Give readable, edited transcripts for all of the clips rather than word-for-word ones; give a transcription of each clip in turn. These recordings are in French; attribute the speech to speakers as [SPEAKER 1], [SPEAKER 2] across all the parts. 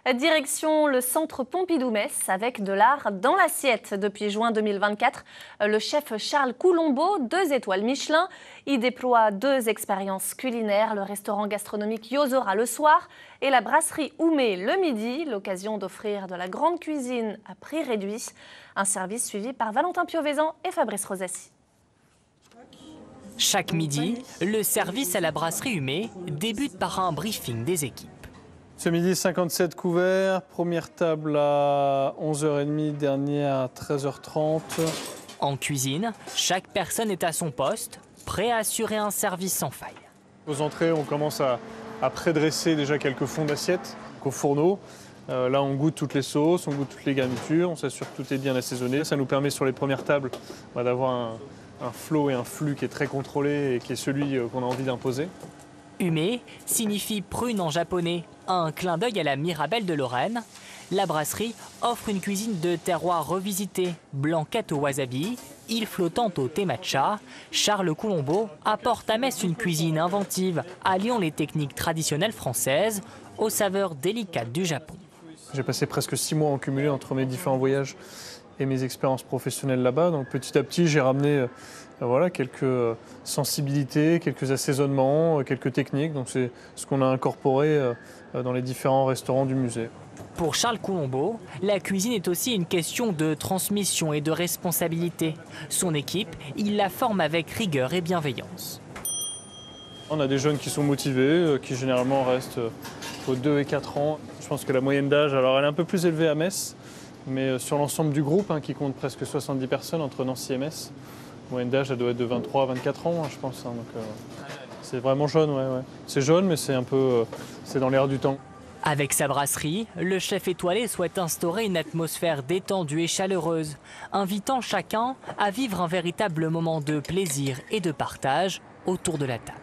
[SPEAKER 1] Direction le centre Pompidou-Metz avec de l'art dans l'assiette. Depuis juin 2024, le chef Charles Coulombeau, 2 étoiles Michelin, y déploie 2 expériences culinaires, le restaurant gastronomique Yozora le soir et la brasserie Oumé le midi, l'occasion d'offrir de la grande cuisine à prix réduit. Un service suivi par Valentin Piovesan et Fabrice Rosassi.
[SPEAKER 2] Chaque midi, le service à la brasserie Oumé débute par un briefing des équipes.
[SPEAKER 3] Ce midi, 57 couverts, première table à 11h30, dernière à 13h30.
[SPEAKER 2] En cuisine, chaque personne est à son poste, prêt à assurer un service sans faille.
[SPEAKER 3] Aux entrées, on commence à prédresser déjà quelques fonds d'assiette au fourneau. Là, on goûte toutes les sauces, on goûte toutes les garnitures, on s'assure que tout est bien assaisonné. Ça nous permet sur les premières tables d'avoir un flow et un flux qui est très contrôlé et qui est celui qu'on a envie d'imposer.
[SPEAKER 2] Ume signifie prune en japonais, un clin d'œil à la Mirabelle de Lorraine. La brasserie offre une cuisine de terroir revisitée, blanquette au wasabi, île flottante au thé matcha. Charles Coulombeau apporte à Metz une cuisine inventive, alliant les techniques traditionnelles françaises aux saveurs délicates du Japon.
[SPEAKER 3] J'ai passé presque 6 mois en cumulé entre mes différents voyages et mes expériences professionnelles là-bas. Donc petit à petit, j'ai ramené quelques sensibilités, quelques assaisonnements, quelques techniques. Donc c'est ce qu'on a incorporé dans les différents restaurants du musée.
[SPEAKER 2] Pour Charles Coulombeau, la cuisine est aussi une question de transmission et de responsabilité. Son équipe, il la forme avec rigueur et bienveillance.
[SPEAKER 3] On a des jeunes qui sont motivés, qui généralement restent aux 2 et 4 ans. Je pense que la moyenne d'âge, alors elle est un peu plus élevée à Metz, mais sur l'ensemble du groupe, qui compte presque 70 personnes entre Nancy et Metz, la moyenne d'âge, elle doit être de 23 à 24 ans, je pense. Donc c'est vraiment jeune, ouais. C'est jeune, mais c'est c'est dans l'air du temps.
[SPEAKER 2] Avec sa brasserie, le chef étoilé souhaite instaurer une atmosphère détendue et chaleureuse, invitant chacun à vivre un véritable moment de plaisir et de partage autour de la table.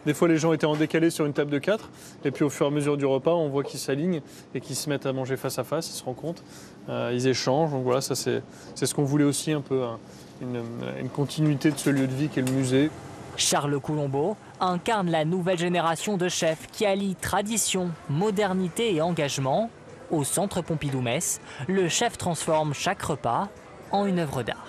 [SPEAKER 3] Des fois, les gens étaient en décalé sur une table de 4, et puis au fur et à mesure du repas, on voit qu'ils s'alignent et qu'ils se mettent à manger face à face, ils se rencontrent, ils échangent. Donc voilà, ça c'est ce qu'on voulait aussi un peu, une continuité de ce lieu de vie qu'est le musée.
[SPEAKER 2] Charles Coulombeau incarne la nouvelle génération de chefs qui allie tradition, modernité et engagement. Au centre Pompidou-Metz, le chef transforme chaque repas en une œuvre d'art.